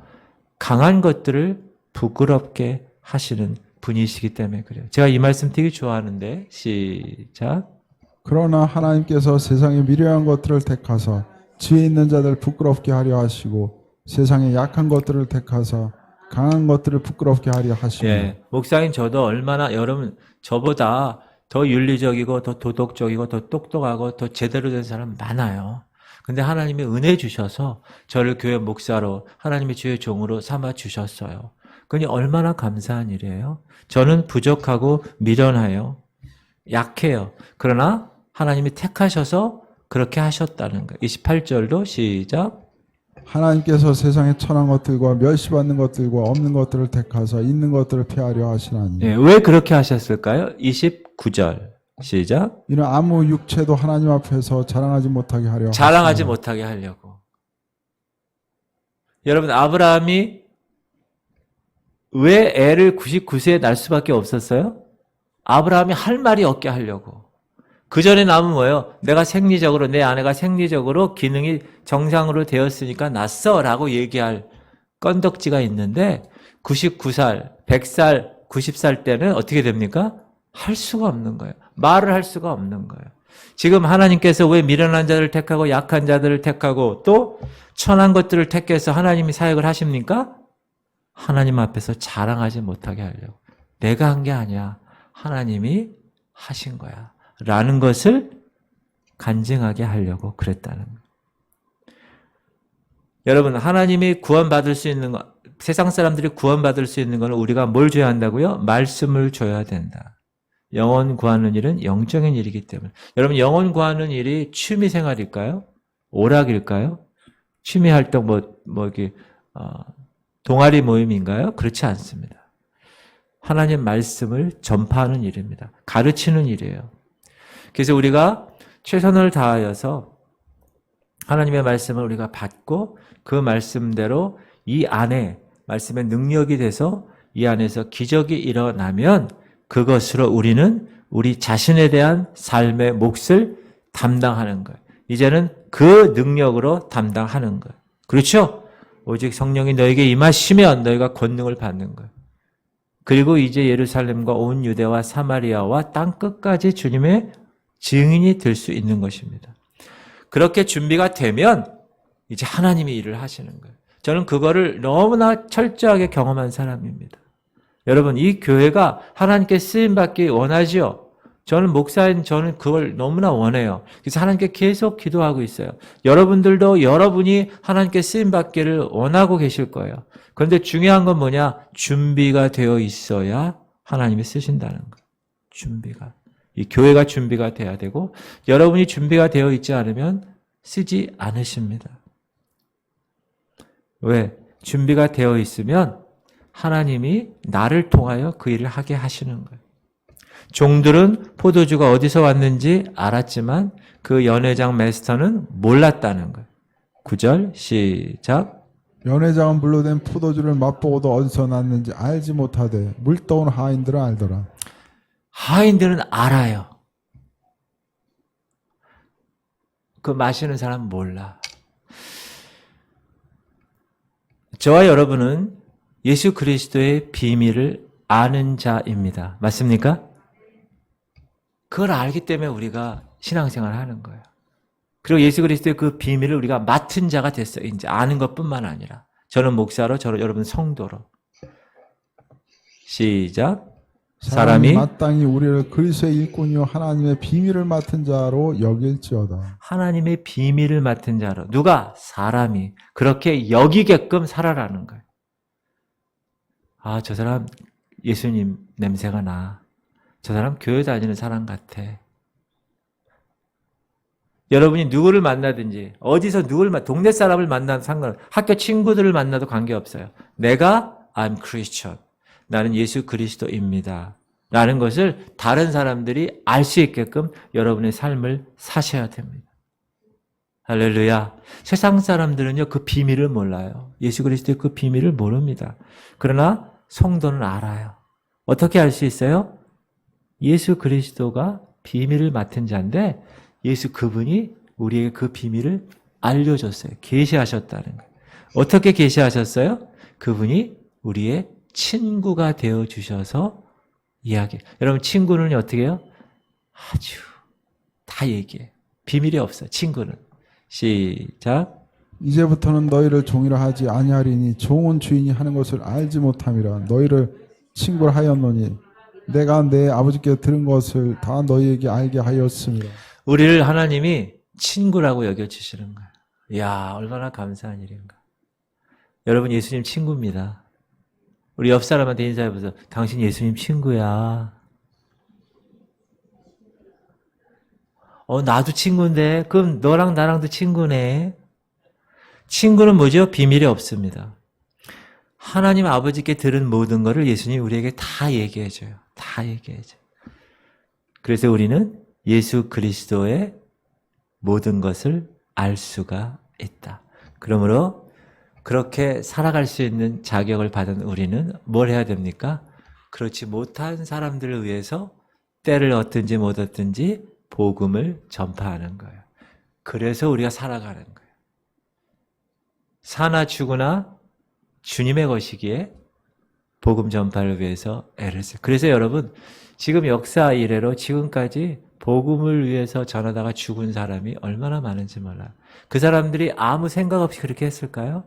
강한 것들을 부끄럽게 하시는 분이시기 때문에 그래요. 제가 이 말씀 되게 좋아하는데 시작. 그러나 하나님께서 세상의 미련한 것들을 택하사 지혜 있는 자들 부끄럽게 하려 하시고 세상의 약한 것들을 택하사 강한 것들을 부끄럽게 하려 하시고 예, 목사님 저도 얼마나 여러분 저보다 더 윤리적이고 더 도덕적이고 더 똑똑하고 더 제대로 된 사람 많아요. 근데 하나님이 은혜 주셔서 저를 교회 목사로 하나님의 주의 종으로 삼아 주셨어요. 그니 얼마나 감사한 일이에요. 저는 부족하고 미련해요. 약해요. 그러나 하나님이 택하셔서 그렇게 하셨다는 거예요. 28절도 시작. 하나님께서 세상에 천한 것들과 멸시받는 것들과 없는 것들을 택하사 있는 것들을 폐하려 하시나니 예, 왜 그렇게 하셨을까요? 29절 시작. 이는 아무 육체도 하나님 앞에서 자랑하지 못하게 하려 자랑하지 하시나니. 못하게 하려고. 여러분 아브라함이 왜 애를 99세에 낳을 수밖에 없었어요? 아브라함이 할 말이 없게 하려고. 그 전에 남은 뭐예요? 내가 생리적으로, 내 아내가 생리적으로 기능이 정상으로 되었으니까 낳았어 라고 얘기할 건덕지가 있는데 99살, 100살, 90살 때는 어떻게 됩니까? 할 수가 없는 거예요. 말을 할 수가 없는 거예요. 지금 하나님께서 왜 미련한 자들을 택하고 약한 자들을 택하고 또 천한 것들을 택해서 하나님이 사역을 하십니까? 하나님 앞에서 자랑하지 못하게 하려고. 내가 한 게 아니야. 하나님이 하신 거야. 라는 것을 간증하게 하려고 그랬다는 거예요. 여러분, 하나님이 구원받을 수 있는 거, 세상 사람들이 구원받을 수 있는 건 우리가 뭘 줘야 한다고요? 말씀을 줘야 된다. 영혼 구하는 일은 영적인 일이기 때문에. 여러분, 영혼 구하는 일이 취미 생활일까요? 오락일까요? 취미 활동, 동아리 모임인가요? 그렇지 않습니다. 하나님 말씀을 전파하는 일입니다. 가르치는 일이에요. 그래서 우리가 최선을 다하여서 하나님의 말씀을 우리가 받고 그 말씀대로 이 안에 말씀의 능력이 돼서 이 안에서 기적이 일어나면 그것으로 우리는 우리 자신에 대한 삶의 몫을 담당하는 거예요. 이제는 그 능력으로 담당하는 거예요. 그렇죠? 오직 성령이 너에게 임하시면 너희가 권능을 받는 거예요. 그리고 이제 예루살렘과 온 유대와 사마리아와 땅 끝까지 주님의 증인이 될 수 있는 것입니다. 그렇게 준비가 되면 이제 하나님이 일을 하시는 거예요. 저는 그거를 너무나 철저하게 경험한 사람입니다. 여러분, 이 교회가 하나님께 쓰임받기 원하지요? 저는 목사인 저는 그걸 너무나 원해요. 그래서 하나님께 계속 기도하고 있어요. 여러분들도 여러분이 하나님께 쓰임받기를 원하고 계실 거예요. 그런데 중요한 건 뭐냐? 준비가 되어 있어야 하나님이 쓰신다는 거예요. 준비가. 이 교회가 준비가 돼야 되고 여러분이 준비가 되어 있지 않으면 쓰지 않으십니다. 왜? 준비가 되어 있으면 하나님이 나를 통하여 그 일을 하게 하시는 거예요. 종들은 포도주가 어디서 왔는지 알았지만 그 연회장 마스터는 몰랐다는 거예요. 9절 시작. 연회장은 물로 된 포도주를 맛보고도 어디서 났는지 알지 못하되 물떠온 하인들은 알더라. 하인들은 알아요. 그 마시는 사람은 몰라. 저와 여러분은 예수 그리스도의 비밀을 아는 자입니다. 맞습니까? 그걸 알기 때문에 우리가 신앙생활을 하는 거예요. 그리고 예수 그리스도의 그 비밀을 우리가 맡은 자가 됐어요. 이제 아는 것뿐만 아니라. 저는 목사로, 여러분 성도로. 시작. 사람이 마땅히 우리를 그리스도의 일꾼이요 하나님의 비밀을 맡은 자로 여길지어다. 하나님의 비밀을 맡은 자로. 누가? 사람이. 그렇게 여기게끔 살아라는 거예요. 아, 저 사람 예수님 냄새가 나. 저 사람 교회 다니는 사람 같아. 여러분이 누구를 만나든지 어디서 동네 사람을 만나도 상관없어요. 학교 친구들을 만나도 관계없어요. 내가 I'm Christian. 나는 예수 그리스도입니다. 라는 것을 다른 사람들이 알 수 있게끔 여러분의 삶을 사셔야 됩니다. 할렐루야. 세상 사람들은요, 그 비밀을 몰라요. 예수 그리스도의 그 비밀을 모릅니다. 그러나 성도는 알아요. 어떻게 알 수 있어요? 예수 그리스도가 비밀을 맡은 자인데 예수 그분이 우리에게 그 비밀을 알려줬어요. 계시하셨다는 거예요. 어떻게 계시하셨어요? 그분이 우리의 친구가 되어주셔서 이야기. 여러분 친구는 어떻게 해요? 아주 다 얘기해요. 비밀이 없어요. 친구는. 시작. 이제부터는 너희를 종이라 하지 아니하리니 종은 주인이 하는 것을 알지 못함이라. 너희를 친구라 하였노니 내가 내 아버지께 들은 것을 다 너희에게 알게 하였습니다. 우리를 하나님이 친구라고 여겨주시는 거예요. 이야, 얼마나 감사한 일인가. 여러분, 예수님 친구입니다. 우리 옆 사람한테 인사해보세요. 당신 예수님 친구야. 나도 친구인데, 그럼 너랑 나랑도 친구네. 친구는 뭐죠? 비밀이 없습니다. 하나님 아버지께 들은 모든 것을 예수님이 우리에게 다 얘기해줘요. 다 얘기해줘요. 그래서 우리는 예수 그리스도의 모든 것을 알 수가 있다. 그러므로 그렇게 살아갈 수 있는 자격을 받은 우리는 뭘 해야 됩니까? 그렇지 못한 사람들을 위해서 때를 얻든지 못 얻든지 복음을 전파하는 거예요. 그래서 우리가 살아가는 거예요. 사나 죽으나 주님의 것이기에 복음 전파를 위해서 애를 써요. 그래서 여러분, 지금 역사 이래로 지금까지 복음을 위해서 전하다가 죽은 사람이 얼마나 많은지 몰라요. 그 사람들이 아무 생각 없이 그렇게 했을까요?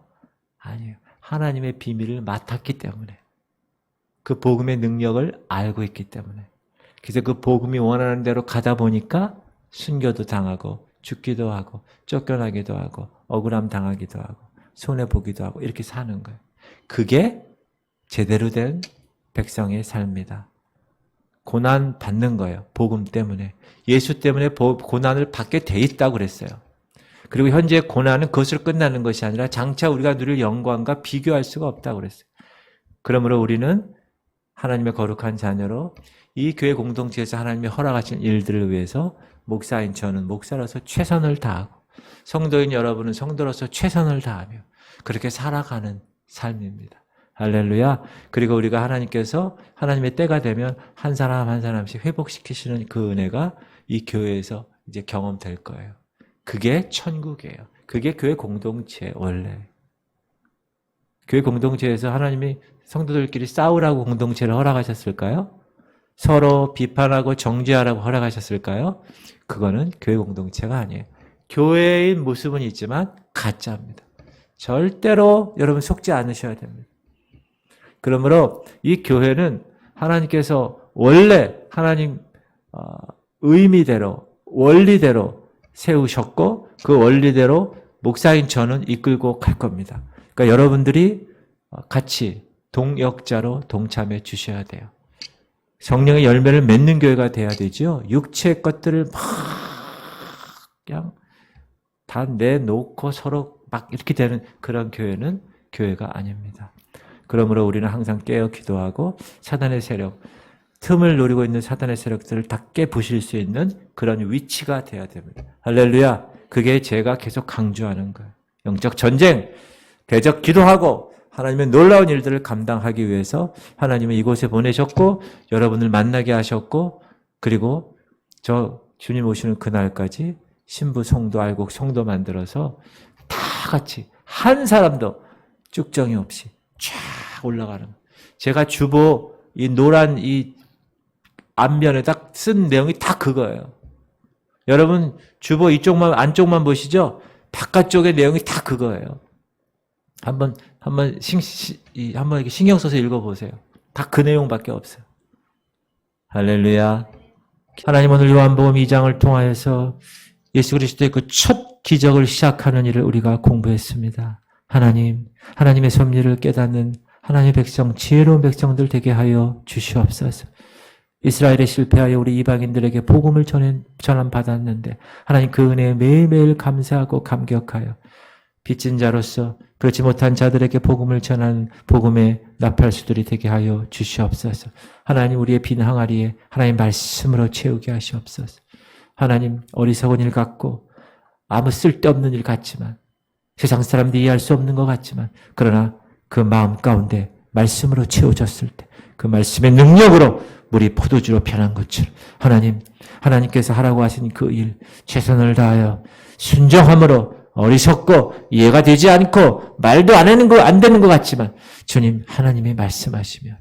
아니에요. 하나님의 비밀을 맡았기 때문에. 그 복음의 능력을 알고 있기 때문에. 그래서 그 복음이 원하는 대로 가다 보니까 순교도 당하고 죽기도 하고 쫓겨나기도 하고 억울함 당하기도 하고 손해보기도 하고 이렇게 사는 거예요. 그게 제대로 된 백성의 삶이다. 고난 받는 거예요. 복음 때문에. 예수 때문에 고난을 받게 돼 있다고 그랬어요. 그리고 현재 고난은 그것으로 끝나는 것이 아니라 장차 우리가 누릴 영광과 비교할 수가 없다고 그랬어요. 그러므로 우리는 하나님의 거룩한 자녀로 이 교회 공동체에서 하나님이 허락하신 일들을 위해서 목사인 저는 목사로서 최선을 다하고 성도인 여러분은 성도로서 최선을 다하며 그렇게 살아가는 삶입니다. 할렐루야. 그리고 우리가 하나님께서 하나님의 때가 되면 한 사람 한 사람씩 회복시키시는 그 은혜가 이 교회에서 이제 경험될 거예요. 그게 천국이에요. 그게 교회 공동체 원래. 교회 공동체에서 하나님이 성도들끼리 싸우라고 공동체를 허락하셨을까요? 서로 비판하고 정죄하라고 허락하셨을까요? 그거는 교회 공동체가 아니에요. 교회인 모습은 있지만 가짜입니다. 절대로 여러분 속지 않으셔야 됩니다. 그러므로 이 교회는 하나님께서 원래 하나님 의미대로 원리대로 세우셨고 그 원리대로 목사인 저는 이끌고 갈 겁니다. 그러니까 여러분들이 같이 동역자로 동참해 주셔야 돼요. 성령의 열매를 맺는 교회가 돼야 되죠. 육체의 것들을 막 그냥 다 내놓고 서로 막 이렇게 되는 그런 교회는 교회가 아닙니다. 그러므로 우리는 항상 깨어 기도하고 사단의 세력, 틈을 노리고 있는 사단의 세력들을 다 깨부실 수 있는 그런 위치가 돼야 됩니다. 할렐루야. 그게 제가 계속 강조하는 거예요. 영적 전쟁, 대적 기도하고 하나님의 놀라운 일들을 감당하기 위해서 하나님은 이곳에 보내셨고 여러분을 만나게 하셨고 그리고 저 주님 오시는 그날까지 신부 성도 알곡 성도 만들어서 다 같이 한 사람도 쭉정이 없이 쫙 올라가는 거예요. 제가 주보 이 노란 이 앞면에 딱 쓴 내용이 다 그거예요. 여러분 주보 이쪽만 안쪽만 보시죠? 바깥쪽의 내용이 다 그거예요. 한번 이렇게 신경 써서 읽어보세요. 다 그 내용밖에 없어요. 할렐루야. 하나님 오늘 요한복음 2장을 통하여서 예수 그리스도의 그 첫 기적을 시작하는 일을 우리가 공부했습니다. 하나님의 섭리를 깨닫는 하나님의 백성, 지혜로운 백성들 되게 하여 주시옵소서. 이스라엘에 실패하여 우리 이방인들에게 복음을 전함받았는데 하나님 그 은혜에 매일매일 감사하고 감격하여 빚진 자로서 그렇지 못한 자들에게 복음을 전하는 복음의 나팔수들이 되게 하여 주시옵소서. 하나님 우리의 빈 항아리에 하나님 말씀으로 채우게 하시옵소서. 하나님 어리석은 일 같고 아무 쓸데없는 일 같지만 세상 사람들이 이해할 수 없는 것 같지만 그러나 그 마음 가운데 말씀으로 채워졌을 때 그 말씀의 능력으로 물이 포도주로 변한 것처럼 하나님께서 하라고 하신 그 일 최선을 다하여 순종함으로 어리석고 이해가 되지 않고 말도 안 되는 것 같지만 주님 하나님이 말씀하시면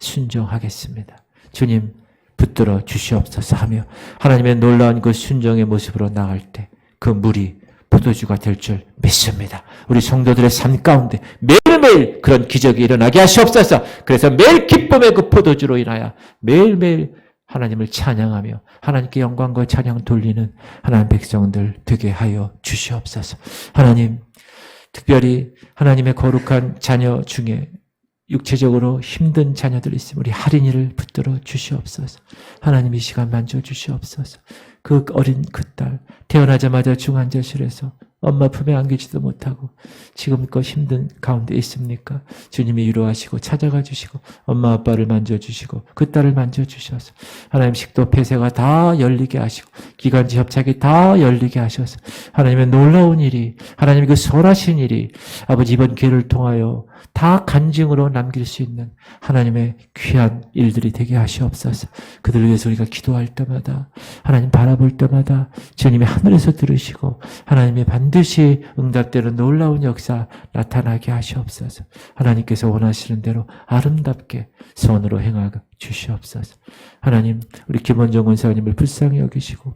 순종하겠습니다. 주님 붙들어 주시옵소서 하며 하나님의 놀라운 그 순종의 모습으로 나갈 때 그 물이 포도주가 될 줄 믿습니다. 우리 성도들의 삶 가운데 매일매일 그런 기적이 일어나게 하시옵소서. 그래서 매일 기쁨의 그 포도주로 인하여 매일매일 하나님을 찬양하며 하나님께 영광과 찬양 돌리는 하나님 백성들 되게 하여 주시옵소서. 하나님, 특별히 하나님의 거룩한 자녀 중에 육체적으로 힘든 자녀들 있으면 우리 할인이를 붙들어 주시옵소서. 하나님 이 시간 만져 주시옵소서. 그 어린 그 딸 태어나자마자 중환자실에서 엄마 품에 안기지도 못하고 지금껏 힘든 가운데 있습니까? 주님이 위로하시고 찾아가 주시고 엄마 아빠를 만져주시고 그 딸을 만져주셔서 하나님 식도 폐쇄가 다 열리게 하시고 기관지 협착이 다 열리게 하셔서 하나님의 놀라운 일이 하나님의 그 선하신 일이 아버지 이번 기회를 통하여 다 간증으로 남길 수 있는 하나님의 귀한 일들이 되게 하시옵소서. 그들을 위해서 우리가 기도할 때마다 하나님 바라볼 때마다 주님이 하늘에서 들으시고 하나님이 반드시 응답대로 놀라운 역사 나타나게 하시옵소서. 하나님께서 원하시는 대로 아름답게 선으로 행하게 주시옵소서. 하나님 우리 김원정 권사님을 불쌍히 여기시고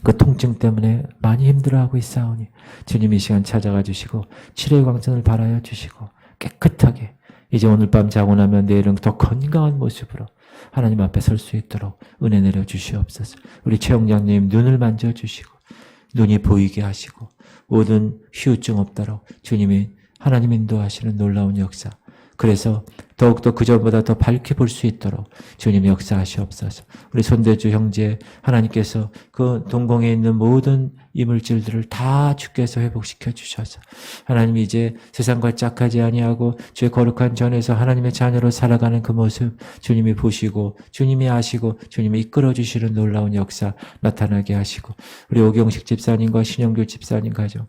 그 통증 때문에 많이 힘들어하고 있사오니 주님 이 시간 찾아가 주시고 치료의 광선을 발하여 주시고 깨끗하게 이제 오늘 밤 자고 나면 내일은 더 건강한 모습으로 하나님 앞에 설 수 있도록 은혜 내려 주시옵소서. 우리 최영장님 눈을 만져주시고 눈이 보이게 하시고 모든 후유증 없도록 주님이 하나님 인도하시는 놀라운 역사, 그래서 더욱더 그전보다 더 밝게 볼 수 있도록 주님이 역사하시옵소서. 우리 손대주 형제 하나님께서 그 동공에 있는 모든 이물질들을 다 주께서 회복시켜 주셔서 하나님 이제 세상과 짝하지 아니하고 주의 거룩한 전에서 하나님의 자녀로 살아가는 그 모습 주님이 보시고 주님이 아시고 주님이 이끌어 주시는 놀라운 역사 나타나게 하시고 우리 오경식 집사님과 신영규 집사님 가정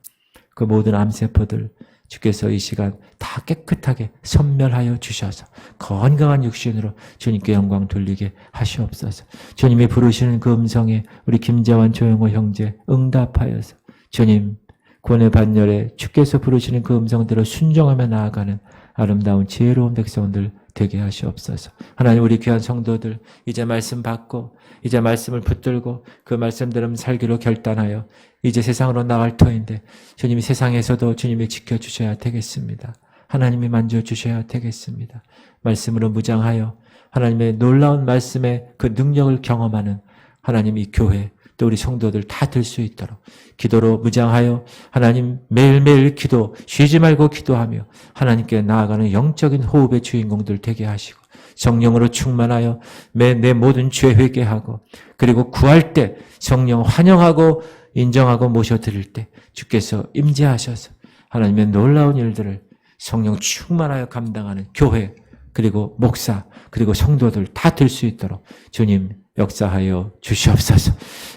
그 모든 암세포들 주께서 이 시간 다 깨끗하게 선멸하여 주셔서 건강한 육신으로 주님께 영광 돌리게 하시옵소서. 주님이 부르시는 그 음성에 우리 김재환 조영호 형제 응답하여서 주님 구원의 반열에 주께서 부르시는 그 음성대로 순종하며 나아가는 아름다운 지혜로운 백성들 되게 하시옵소서. 하나님 우리 귀한 성도들 이제 말씀 받고 이제 말씀을 붙들고 그 말씀대로 살기로 결단하여 이제 세상으로 나갈 터인데 주님이 세상에서도 주님이 지켜주셔야 되겠습니다. 하나님이 만져주셔야 되겠습니다. 말씀으로 무장하여 하나님의 놀라운 말씀의 그 능력을 경험하는 하나님 이 교회 또 우리 성도들 다 될 수 있도록 기도로 무장하여 하나님 매일매일 기도 쉬지 말고 기도하며 하나님께 나아가는 영적인 호흡의 주인공들 되게 하시고 성령으로 충만하여 내 모든 죄 회개하고 그리고 구할 때 성령 환영하고 인정하고 모셔드릴 때 주께서 임재하셔서 하나님의 놀라운 일들을 성령 충만하여 감당하는 교회 그리고 목사 그리고 성도들 다 될 수 있도록 주님 역사하여 주시옵소서.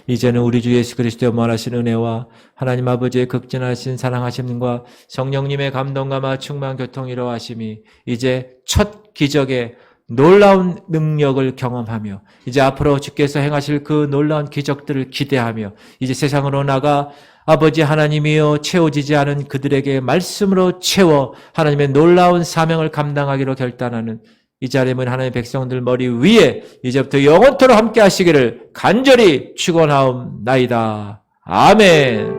이제는 우리 주 예수 그리스도의 원하신 은혜와 하나님 아버지의 극진하신 사랑하심과 성령님의 감동과 충만 교통 이루하심이 이제 첫 기적의 놀라운 능력을 경험하며 이제 앞으로 주께서 행하실 그 놀라운 기적들을 기대하며 이제 세상으로 나가 아버지 하나님이여 채워지지 않은 그들에게 말씀으로 채워 하나님의 놀라운 사명을 감당하기로 결단하는 이 자리에 있는 하나님의 백성들 머리 위에 이제부터 영원토록 함께 하시기를 간절히 축원하옵나이다. 아멘.